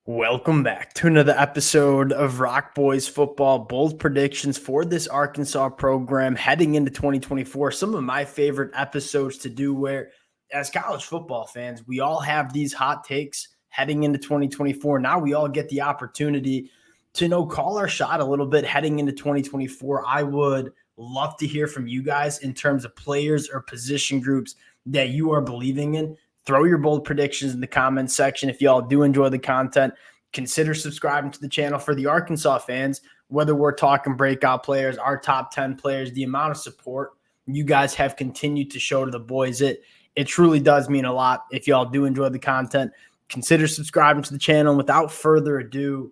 Welcome back to another episode of Rock Boys Football. Bold predictions for this Arkansas program heading into 2024. Some of my favorite episodes to do where, as college football fans, we all have these hot takes heading into 2024. Now we all get the opportunity to call our shot a little bit heading into 2024. I would love to hear from you guys in terms of players or position groups that you are believing in. Throw your bold predictions in the comments section. If y'all do enjoy the content, consider subscribing to the channel. For the Arkansas fans, whether we're talking breakout players, our top 10 players, the amount of support you guys have continued to show to the boys, it truly does mean a lot. If y'all do enjoy the content, consider subscribing to the channel. And without further ado,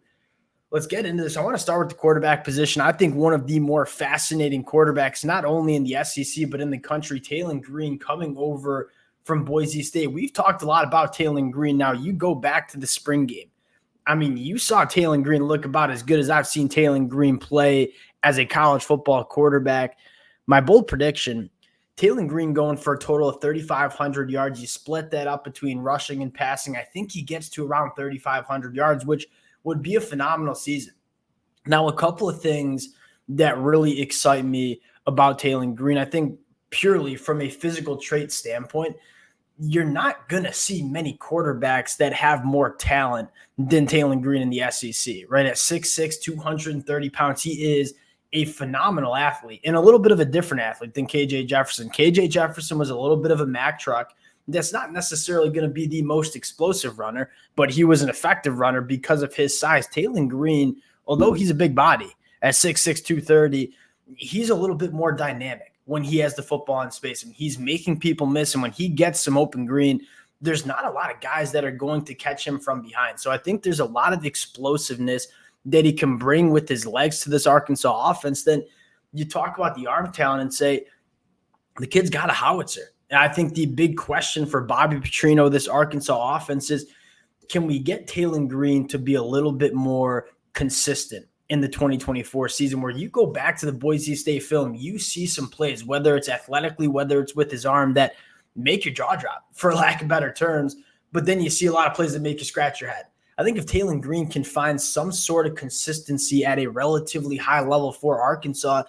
let's get into this. I want to start with the quarterback position. I think one of the more fascinating quarterbacks, not only in the SEC, but in the country, Taylen Green, coming over from Boise State. We've talked a lot about Taylen Green. Now, you go back to the spring game. I mean, you saw Taylen Green look about as good as I've seen Taylen Green play as a college football quarterback. My bold prediction, Taylen Green going for a total of 3,500 yards. You split that up between rushing and passing. I think he gets to around 3,500 yards, which would be a phenomenal season. Now, a couple of things that really excite me about Taylen Green, I think purely from a physical trait standpoint, you're not going to see many quarterbacks that have more talent than Taylen Green in the SEC, right? At 6'6", 230 pounds, he is a phenomenal athlete and a little bit of a different athlete than KJ Jefferson. KJ Jefferson was a little bit of a Mack truck. That's not necessarily going to be the most explosive runner, but he was an effective runner because of his size. Taylen Green, although he's a big body at 6'6", 230, he's a little bit more dynamic when he has the football in space and he's making people miss. And when he gets some open green, there's not a lot of guys that are going to catch him from behind. So I think there's a lot of explosiveness that he can bring with his legs to this Arkansas offense. Then you talk about the arm talent and say, the kid's got a howitzer. And I think the big question for Bobby Petrino, this Arkansas offense, is can we get Taylen Green to be a little bit more consistent in the 2024 season, where you go back to the Boise State film, you see some plays, whether it's athletically, whether it's with his arm, that make your jaw drop, for lack of better terms, but then you see a lot of plays that make you scratch your head. I think if Taylen Green can find some sort of consistency at a relatively high level for Arkansas,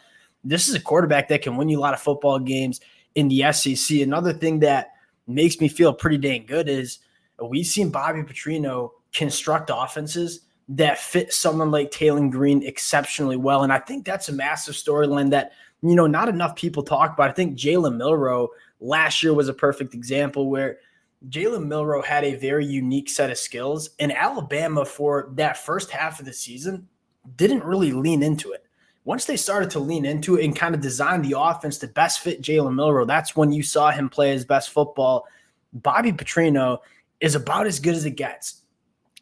this is a quarterback that can win you a lot of football games in the SEC. Another thing that makes me feel pretty dang good is we've seen Bobby Petrino construct offenses that fit someone like Taylen Green exceptionally well. And I think that's a massive storyline that, not enough people talk about. I think Jalen Milroe last year was a perfect example where Jalen Milroe had a very unique set of skills, and Alabama for that first half of the season didn't really lean into it. Once they started to lean into it and kind of design the offense to best fit Jalen Milroe, that's when you saw him play his best football. Bobby Petrino is about as good as it gets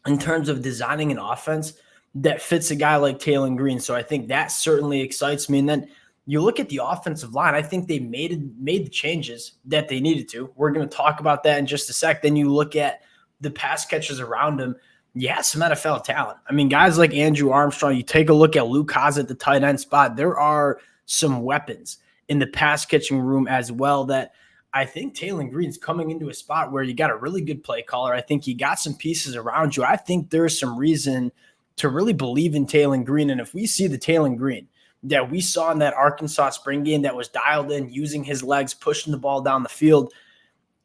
in terms of designing an offense that fits a guy like Taylen Green. So I think that certainly excites me. And then you look at the offensive line, I think they made the changes that they needed to. We're going to talk about that in just a sec. Then you look at the pass catchers around him. Yeah, some NFL talent. I mean, guys like Andrew Armstrong, you take a look at Luke Haas at the tight end spot. There are some weapons in the pass catching room as well that I think Taylen Green's coming into a spot where you got a really good play caller. I think you got some pieces around you. I think there's some reason to really believe in Taylen Green. And if we see the Taylen Green that we saw in that Arkansas spring game that was dialed in, using his legs, pushing the ball down the field,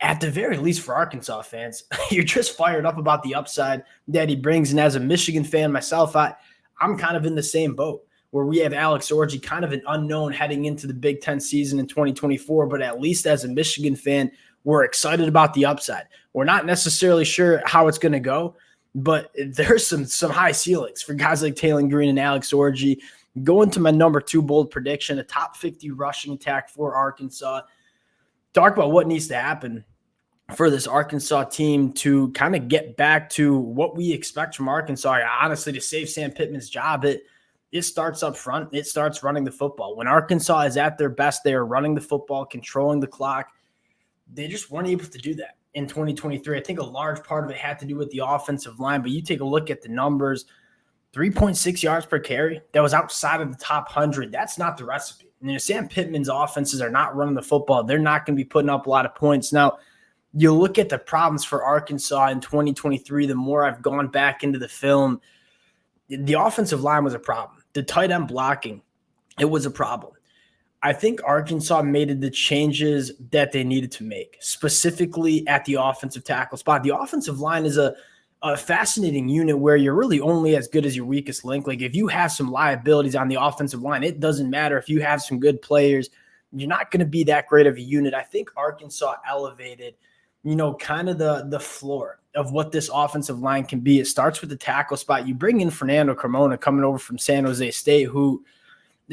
at the very least for Arkansas fans, you're just fired up about the upside that he brings. And as a Michigan fan myself, I'm kind of in the same boat where we have Alex Orji, kind of an unknown heading into the Big Ten season in 2024. But at least as a Michigan fan, we're excited about the upside. We're not necessarily sure how it's going to go, but there's some high ceilings for guys like Taylen Green and Alex Orji. Going to my number 2 bold prediction, a top 50 rushing attack for Arkansas. Talk about what needs to happen for this Arkansas team to kind of get back to what we expect from Arkansas. Honestly, to save Sam Pittman's job, it starts up front. It starts running the football. When Arkansas is at their best, they are running the football, controlling the clock. They just weren't able to do that in 2023. I think a large part of it had to do with the offensive line, but you take a look at the numbers, 3.6 yards per carry. That was outside of the top 100. That's not the recipe. Sam Pittman's offenses are not running the football. They're not going to be putting up a lot of points. Now, You look at the problems for Arkansas in 2023, the more I've gone back into the film, the offensive line was a problem. The tight end blocking, it was a problem. I think Arkansas made the changes that they needed to make, specifically at the offensive tackle spot. The offensive line is a fascinating unit where you're really only as good as your weakest link. Like if you have some liabilities on the offensive line, it doesn't matter if you have some good players. You're not going to be that great of a unit. I think Arkansas elevated, kind of the floor of what this offensive line can be. It starts with the tackle spot. You bring in Fernando Carmona coming over from San Jose State, who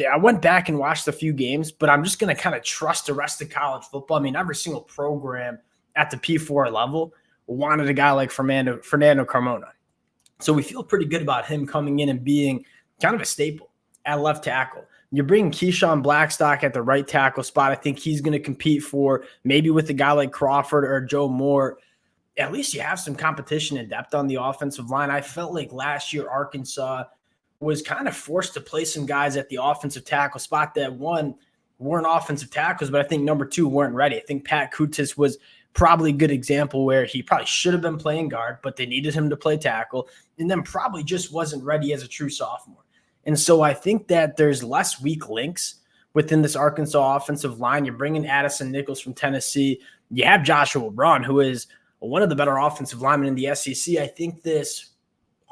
I went back and watched a few games, but I'm just going to kind of trust the rest of college football. I mean, every single program at the P4 level wanted a guy like Fernando Carmona. So we feel pretty good about him coming in and being kind of a staple at left tackle. You're bringing Keyshawn Blackstock at the right tackle spot. I think he's going to compete for maybe with a guy like Crawford or Joe Moore. At least you have some competition and depth on the offensive line. I felt like last year Arkansas was kind of forced to play some guys at the offensive tackle spot that, one, weren't offensive tackles, but I think number two, weren't ready. I think Pat Kutis was probably a good example where he probably should have been playing guard, but they needed him to play tackle, and then probably just wasn't ready as a true sophomore. And so I think that there's less weak links within this Arkansas offensive line. You're bringing Addison Nichols from Tennessee. You have Joshua Braun, who is one of the better offensive linemen in the SEC. I think this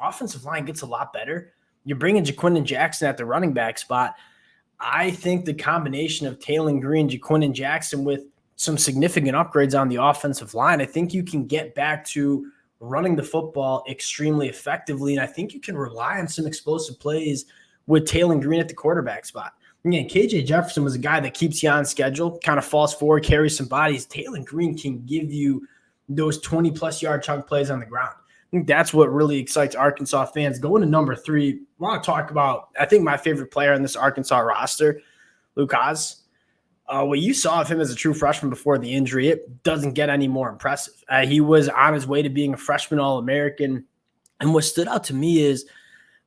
offensive line gets a lot better. You're bringing Jaquindon Jackson at the running back spot. I think the combination of Taylon Green, Jaquindon Jackson with some significant upgrades on the offensive line, I think you can get back to running the football extremely effectively. And I think you can rely on some explosive plays with Taylon Green at the quarterback spot. Again, KJ Jefferson was a guy that keeps you on schedule, kind of falls forward, carries some bodies. Taylon Green can give you those 20-plus yard chunk plays on the ground. I think that's what really excites Arkansas fans. Going to number 3, I want to talk about, I think, my favorite player in this Arkansas roster, Luke Hasz. What you saw of him as a true freshman before the injury, it doesn't get any more impressive. He was on his way to being a freshman All-American. And what stood out to me is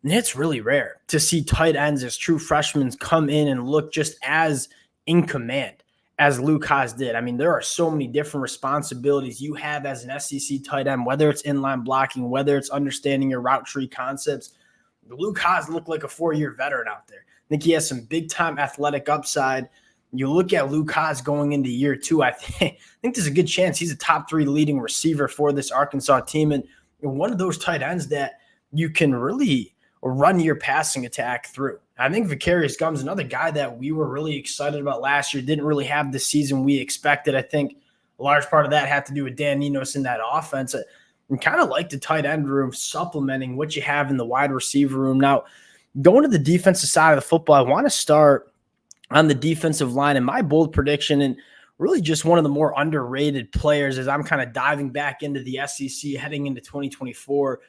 it's really rare to see tight ends as true freshmen come in and look just as in command as Luke Hasz did. I mean, there are so many different responsibilities you have as an SEC tight end, whether it's inline blocking, whether it's understanding your route tree concepts. Luke Hasz looked like a 4-year veteran out there. I think he has some big-time athletic upside. You look at Luke Hasz going into year 2, I think there's a good chance he's a top 3 leading receiver for this Arkansas team, and one of those tight ends that you can really run your passing attack through. I think Vicarious Gum's another guy that we were really excited about last year, didn't really have the season we expected. I think a large part of that had to do with Dan Enos in that offense. And kind of like the tight end room, supplementing what you have in the wide receiver room. Now, going to the defensive side of the football, I want to start on the defensive line. And my bold prediction, and really just one of the more underrated players as I'm kind of diving back into the SEC heading into 2024,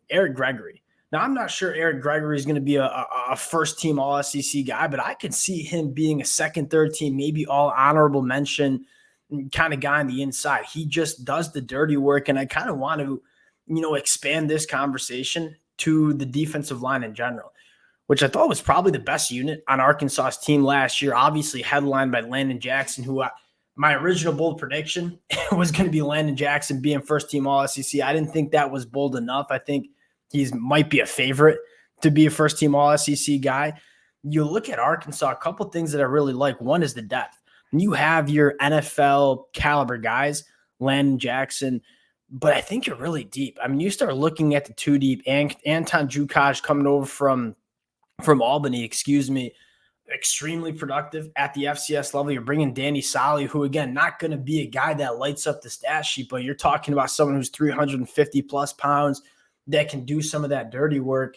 Eric Gregory. Now, I'm not sure Eric Gregory is going to be a first-team All-SEC guy, but I could see him being a second, third team, maybe all honorable mention kind of guy on the inside. He just does the dirty work, and I kind of want to, expand this conversation to the defensive line in general, which I thought was probably the best unit on Arkansas's team last year, obviously headlined by Landon Jackson, who my original bold prediction was going to be Landon Jackson being first-team All-SEC. I didn't think that was bold enough. I think he might be a favorite to be a first-team All-SEC guy. You look at Arkansas, a couple things that I really like. One is the depth. You have your NFL caliber guys, Landon Jackson, but I think you're really deep. I mean, you start looking at the 2 deep. Anton Jukaj coming over from Albany, extremely productive at the FCS level. You're bringing Danny Solly, who, again, not going to be a guy that lights up the stat sheet, but you're talking about someone who's 350-plus pounds, that can do some of that dirty work.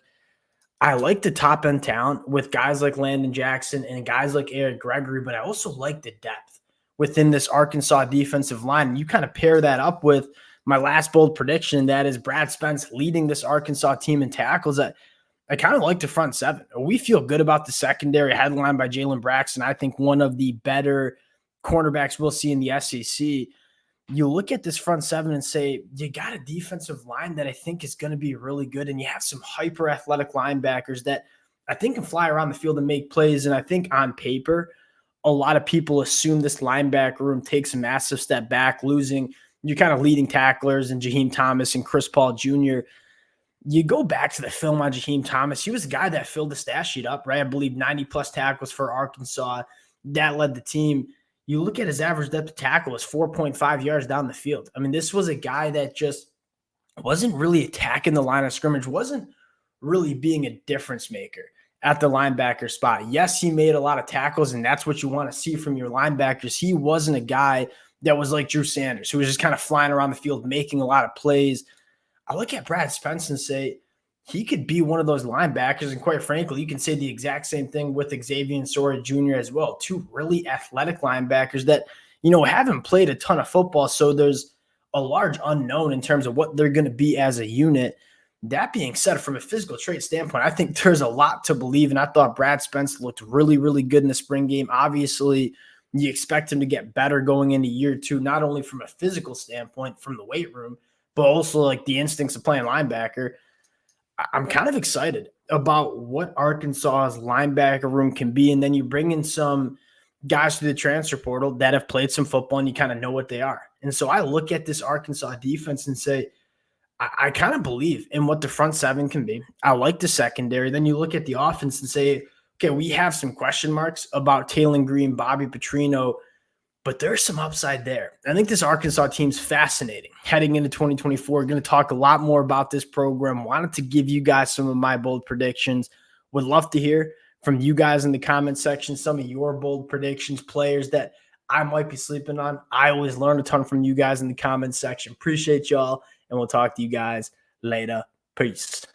I like the top end talent with guys like Landon Jackson and guys like Eric Gregory, but I also like the depth within this Arkansas defensive line. And you kind of pair that up with my last bold prediction, that is Brad Spence leading this Arkansas team in tackles. I kind of like the front 7. We feel good about the secondary, headlined by Jalen Braxton. I think one of the better cornerbacks we'll see in the SEC. You look at this front 7 and say, you got a defensive line that I think is going to be really good. And you have some hyper athletic linebackers that I think can fly around the field and make plays. And I think on paper, a lot of people assume this linebacker room takes a massive step back, losing your kind of leading tacklers and Jaheim Thomas and Chris Paul Jr., you go back to the film on Jaheim Thomas. He was the guy that filled the stat sheet up, right? I believe 90 plus tackles for Arkansas. That led the team. You look at his average depth of tackle was 4.5 yards down the field. I mean, this was a guy that just wasn't really attacking the line of scrimmage, wasn't really being a difference maker at the linebacker spot. Yes, he made a lot of tackles, and that's what you want to see from your linebackers. He wasn't a guy that was like Drew Sanders, who was just kind of flying around the field, making a lot of plays. I look at Brad Spence and say he could be one of those linebackers. And quite frankly, you can say the exact same thing with Xavier Sora Jr. as well. Two really athletic linebackers that, haven't played a ton of football. So there's a large unknown in terms of what they're going to be as a unit. That being said, from a physical trait standpoint, I think there's a lot to believe. And I thought Brad Spence looked really, really good in the spring game. Obviously, you expect him to get better going into year two, not only from a physical standpoint from the weight room, but also like the instincts of playing linebacker. I'm kind of excited about what Arkansas's linebacker room can be. And then you bring in some guys through the transfer portal that have played some football and you kind of know what they are. And so I look at this Arkansas defense and say, I kind of believe in what the front seven can be. I like the secondary. Then you look at the offense and say, okay, we have some question marks about Taylor Green, Bobby Petrino, but there's some upside there. I think this Arkansas team's fascinating heading into 2024. We're going to talk a lot more about this program. Wanted to give you guys some of my bold predictions. Would love to hear from you guys in the comment section, some of your bold predictions, players that I might be sleeping on. I always learn a ton from you guys in the comment section. Appreciate y'all, and we'll talk to you guys later. Peace.